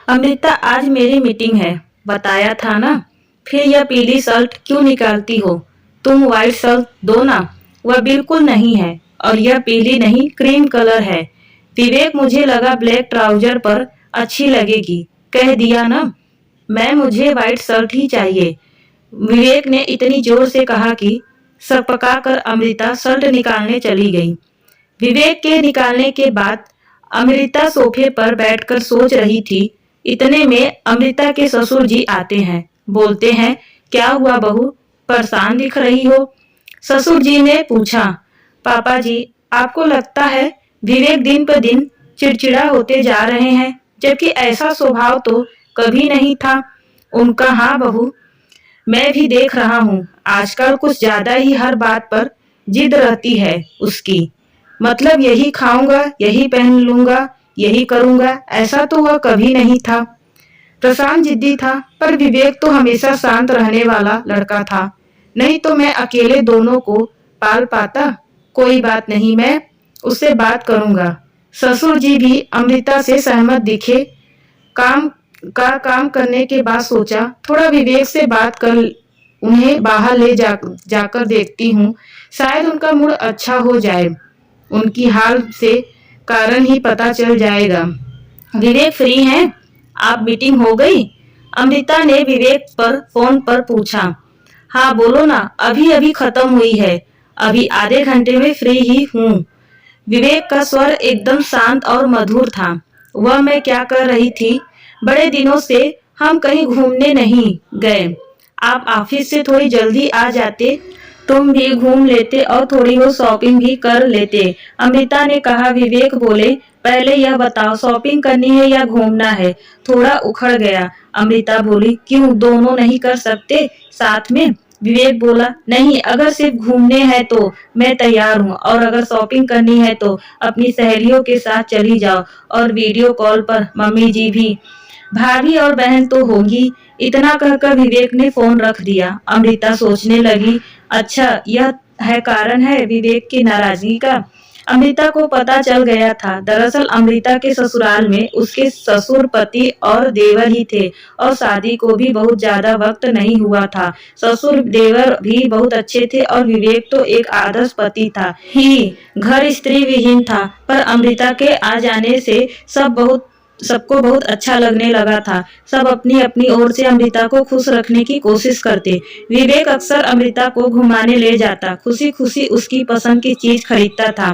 अमृता, आज मेरी मीटिंग है। बताया था ना। फिर यह पीली शर्ट क्यों निकालती हो? तुम व्हाइट शर्ट दो ना। वह बिल्कुल नहीं है। और यह पीली नहीं, क्रीम कलर है। विवेक, मुझे लगा ब्लैक ट्राउजर पर अच्छी लगेगी। कह दिया ना। मुझे व्हाइट शर्ट ही चाहिए। विवेक ने इतनी जोर से कहा कि सकपकाकर अमृता शर्ट निकालने चली गई। विवेक के निकालने के बाद अमृता सोफे पर बैठकर सोच रही थी। इतने में अमृता के ससुर जी आते हैं। बोलते हैं, क्या हुआ बहू, परेशान दिख रही हो? ससुर जी ने पूछा, पापा जी, आपको लगता है विवेक दिन पर दिन चिड़चिड़ा होते जा रहे हैं, जबकि ऐसा स्वभाव तो कभी नहीं था उनका। हाँ बहू, मैं भी देख रहा हूँ, आजकल कुछ ज्यादा ही हर बात पर जिद रहती है उसकी। मतलब यही खाऊंगा, यही पहन लूंगा, यही करूंगा, ऐसा तो वह कभी नहीं था। प्रशांत जिद्दी था, पर विवेक तो हमेशा शांत रहने वाला लड़का था। नहीं तो मैं अकेले दोनों को पाल पाता। कोई बात नहीं, मैं उससे बात करूंगा। ससुर जी भी अमृता से सहमत दिखे। काम करने के बाद सोचा, थोड़ा विवेक से बात कर उन्हें बाहर ले जाकर देखती हूँ, शायद उनका मूड अच्छा हो जाए। उनकी हाल से कारण ही पता चल जाएगा। विवेक फ्री हैं? आप मीटिंग हो गई? अमृता ने विवेक पर फोन पर पूछा। हाँ बोलो ना, अभी अभी खत्म हुई है। अभी आधे घंटे में फ्री ही हूँ। विवेक का स्वर एकदम शांत और मधुर था। वह मैं क्या कर रही थी? बड़े दिनों से हम कहीं घूमने नहीं गए। आप ऑफिस से थोड़ी जल्दी आ जाते, तुम भी घूम लेते और थोड़ी वो शॉपिंग भी कर लेते। अमृता ने कहा। विवेक बोले, पहले यह बताओ, शॉपिंग करनी है या घूमना है? थोड़ा उखड़ गया। अमृता बोली, क्यों, दोनों नहीं कर सकते साथ में? विवेक बोला, नहीं, अगर सिर्फ घूमने हैं तो मैं तैयार हूँ, और अगर शॉपिंग करनी है तो अपनी सहेलियों के साथ चली जाओ, और वीडियो कॉल पर मम्मी जी भी, भाभी और बहन तो होंगी। इतना कहकर विवेक ने फोन रख दिया। अमृता सोचने लगी, अच्छा यह है कारण है विवेक की नाराजगी का। अमृता को पता चल गया था। दरअसल अमृता के ससुराल में उसके ससुर, पति और देवर ही थे, और शादी को भी बहुत ज्यादा वक्त नहीं हुआ था। ससुर देवर भी बहुत अच्छे थे, और विवेक तो एक आदर्श पति था ही, घर स्त्री विहीन था। पर अमृता के आ जाने से सबको बहुत अच्छा लगने लगा था। सब अपनी अपनी ओर से अमृता को खुश रखने की कोशिश करते। विवेक अक्सर अमृता को घुमाने ले जाता, खुशी खुशी उसकी पसंद की चीज खरीदता था।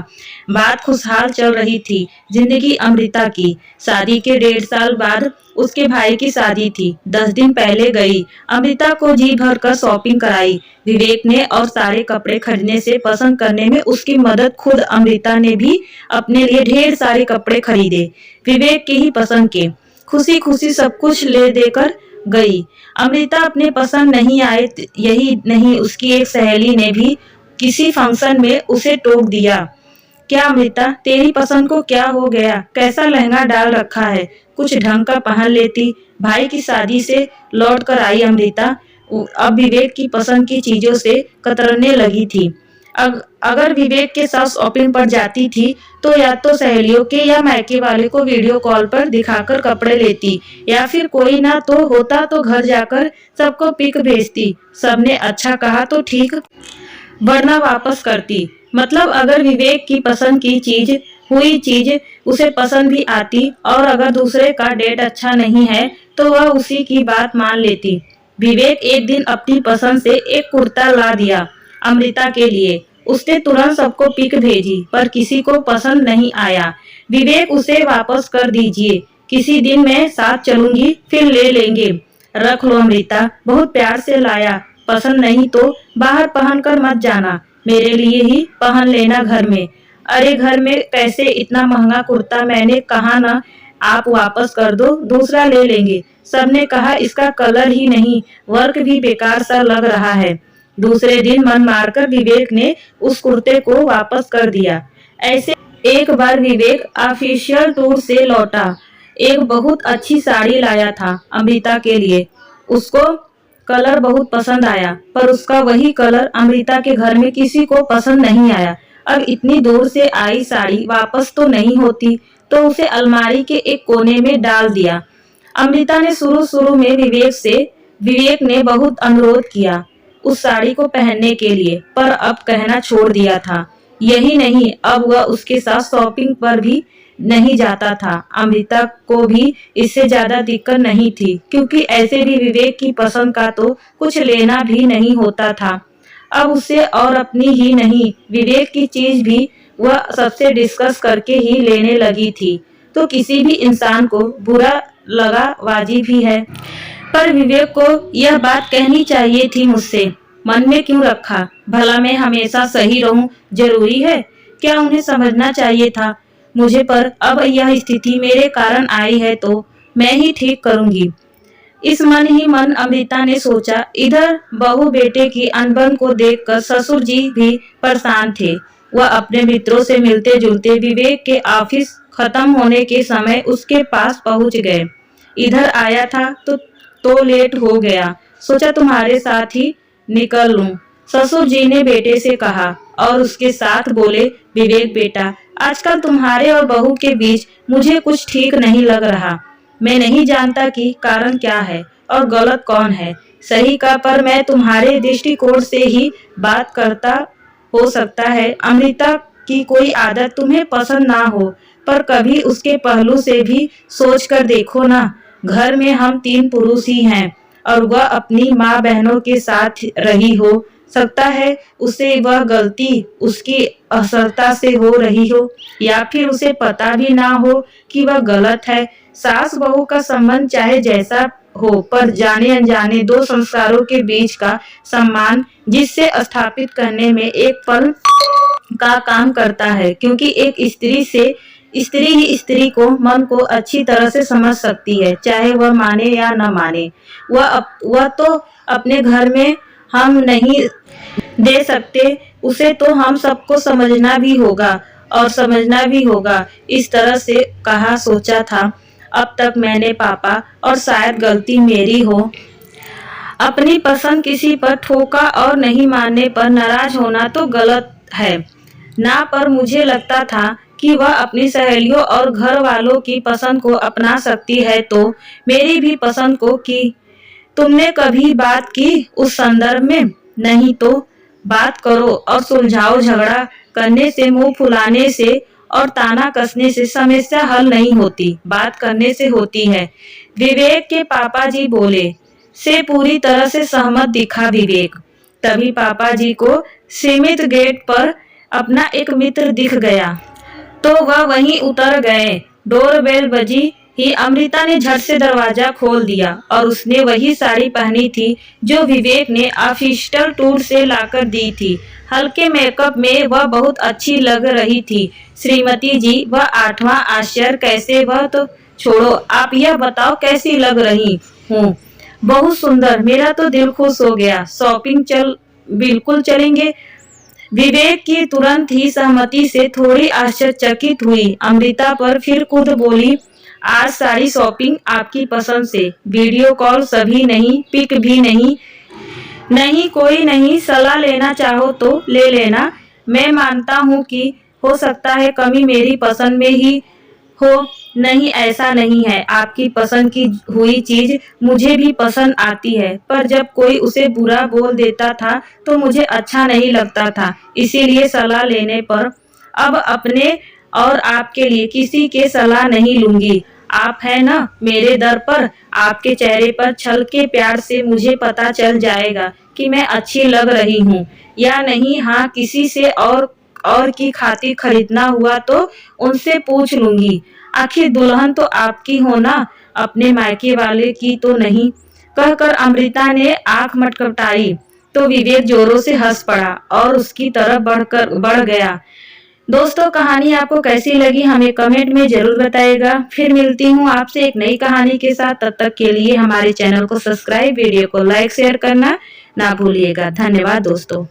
बात खुशहाल चल रही थी जिंदगी अमृता की। शादी के 1.5 साल बाद उसके भाई की शादी थी। 10 दिन पहले गई। अमृता को जी भर कर शॉपिंग कराई विवेक ने, और सारे कपड़े खरीदने से पसंद करने में उसकी मदद। खुद अमृता ने भी अपने लिए ढेर सारे कपड़े खरीदे, विवेक की ही पसंद के। खुशी खुशी सब कुछ ले देकर गई। अमृता अपने पसंद नहीं आए, यही नहीं, उसकी एक सहेली ने भी किसी फंक्शन में उसे टोक दिया। क्या अमृता, तेरी पसंद को क्या हो गया? कैसा लहंगा डाल रखा है, कुछ ढंग का पहन लेती। भाई की शादी से लौट कर आई अमृता अब विवेक की पसंद की चीजों से कतरने लगी थी। अगर विवेक के साथ शॉपिंग पर जाती थी तो या तो सहेलियों के या मायके वाले को वीडियो कॉल पर दिखाकर कपड़े लेती, या फिर कोई ना तो होता तो घर जाकर सबको पिक भेजती। सबने अच्छा कहा तो ठीक, वरना वापस करती। मतलब अगर विवेक की पसंद की चीज उसे पसंद भी आती, और अगर दूसरे का डेट अच्छा नहीं है तो वह उसी की बात मान लेती। विवेक एक दिन अपनी पसंद से एक कुर्ता ला दिया अमृता के लिए। उसने तुरंत सबको पिक भेजी, पर किसी को पसंद नहीं आया। विवेक, उसे वापस कर दीजिए, किसी दिन मैं साथ चलूंगी, फिर ले लेंगे। रख लो अमृता, बहुत प्यार से लाया, पसंद नहीं तो बाहर पहन कर मत जाना, मेरे लिए ही पहन लेना घर में। अरे घर में कैसे, इतना महंगा कुर्ता मैंने कहा ना, आप वापस कर दो, दूसरा ले लेंगे। सबने कहा, इसका कलर ही नहीं, वर्क भी बेकार सा लग रहा है। दूसरे दिन मन मारकर विवेक ने उस कुर्ते को वापस कर दिया। ऐसे एक बार विवेक ऑफिशियल टूर से लौटा। एक बहुत अच्छी साड़ी लाया था अमृता के लिए। उसको कलर बहुत पसंद आया, पर उसका वही कलर अमृता के घर में किसी को पसंद नहीं आया। अब इतनी दूर से आई साड़ी वापस तो नहीं होती, तो उसे अलमारी के एक कोने में डाल दिया। अमृता ने शुरू में विवेक ने बहुत अनुरोध किया उस साड़ी को पहनने के लिए, पर अब कहना छोड़ दिया था। यही नहीं, अब वह उसके साथ शॉपिंग पर भी नहीं जाता था। अमृता को भी इससे ज्यादा दिक्कत नहीं थी, क्योंकि ऐसे भी विवेक की पसंद का तो कुछ लेना भी नहीं होता था। अब उसे और अपनी ही नहीं, विवेक की चीज भी वह सबसे डिस्कस करके ही लेने लगी थी। तो किसी भी इंसान को बुरा लगा वाजिब ही है, पर विवेक को यह बात कहनी चाहिए थी मुझसे। मन में क्यों रखा? भला मैं हमेशा सही रहूं जरूरी है क्या? उन्हें समझना चाहिए था मुझे, पर अब यह स्थिति मेरे कारण आई है तो मैं ही ठीक करूंगी। इस मन ही मन अमृता ने सोचा। इधर बहू बेटे की अनबन को देखकर ससुर जी भी परेशान थे। वह अपने मित्रों से मिलते जुलते विवेक के ऑफिस खत्म होने के समय उसके पास पहुंच गए। इधर आया था तो लेट हो गया, सोचा तुम्हारे साथ ही निकल लूं, ससुर जी ने बेटे से कहा और उसके साथ बोले, विवेक बेटा, आजकल तुम्हारे और बहू के बीच मुझे कुछ ठीक नहीं लग रहा। मैं नहीं जानता कि कारण क्या है और गलत कौन है, सही का, पर मैं तुम्हारे दृष्टिकोण से ही बात करता। हो सकता है अमृता की कोई आदत तुम्हें पसंद ना हो, पर कभी उसके पहलू से भी सोच कर देखो ना। घर में हम 3 पुरुष ही हैं और वह अपनी माँ बहनों के साथ रही हो सकता है उसे वह गलती उसकी असरता से हो रही हो, या फिर उसे पता भी ना हो कि वह गलत है। सास बहू का संबंध चाहे जैसा हो, पर जाने अनजाने 2 संस्कारों के बीच का सम्मान जिससे स्थापित करने में एक पल का काम करता है, क्योंकि एक स्त्री ही स्त्री को मन को अच्छी तरह से समझ सकती है, चाहे वह माने या न माने। वह तो अपने घर में हम नहीं दे सकते, उसे तो हम सबको समझना भी होगा और समझना भी होगा। इस तरह से कहा सोचा था। अब तक मैंने पापा, और शायद गलती मेरी हो, अपनी पसंद किसी पर ठोका और नहीं मानने पर नाराज होना तो गलत है ना, पर मुझे लगता था कि वह अपनी सहेलियों और घर वालों की पसंद को अपना सकती है तो मेरी भी पसंद को की। तुमने कभी बात की उस संदर्भ में? नहीं तो बात करो और सुलझाओ। झगड़ा करने से, मुंह फुलाने से और ताना कसने से समस्या हल नहीं होती, बात करने से होती है। विवेक के पापा जी बोले से पूरी तरह से सहमत दिखा विवेक। तभी पापा जी को सीमित गेट पर अपना एक मित्र दिख गया तो वह वहीं उतर गए। डोरबेल बजी ही अमृता ने झट से दरवाजा खोल दिया और उसने वही साड़ी पहनी थी जो विवेक ने ऑफिशियल टूर से लाकर दी थी। हल्के मेकअप में वह बहुत अच्छी लग रही थी। श्रीमती जी, वह 8वां आश्चर्य कैसे? वह तो छोड़ो, आप यह बताओ कैसी लग रही हूँ? बहुत सुंदर, मेरा तो दिल खुश हो गया। शॉपिंग बिल्कुल चलेंगे। विवेक की तुरंत ही सहमति से थोड़ी आश्चर्यचकित हुई अमृता, पर फिर खुद बोली, आज सारी शॉपिंग आपकी पसंद से, वीडियो कॉल सभी नहीं, पिक भी नहीं। नहीं कोई नहीं, सलाह लेना चाहो तो ले लेना। मैं मानता हूँ कि हो सकता है कमी मेरी पसंद में ही हो। नहीं, ऐसा नहीं है, आपकी पसंद की हुई चीज मुझे भी पसंद आती है, पर जब कोई उसे बुरा बोल देता था तो मुझे अच्छा नहीं लगता था। इसीलिए सलाह लेने पर अब अपने और आपके लिए किसी के सलाह नहीं लूंगी। आप है ना मेरे दर पर, आपके चेहरे पर छल के प्यार से मुझे पता चल जाएगा कि मैं अच्छी लग रही हूँ या नहीं। हाँ, किसी से और की खातिर खरीदना हुआ तो उनसे पूछ लूंगी। आखिर दुल्हन तो आपकी हो ना, अपने मायके वाले की तो नहीं। कहकर अमृता ने आंख मटमटाई तो विवेक जोरों से हंस पड़ा और उसकी तरफ बढ़ गया। दोस्तों, कहानी आपको कैसी लगी हमें कमेंट में जरूर बताइएगा। फिर मिलती हूँ आपसे एक नई कहानी के साथ। तब तक के लिए हमारे चैनल को सब्सक्राइब, वीडियो को लाइक शेयर करना ना भूलिएगा। धन्यवाद दोस्तों।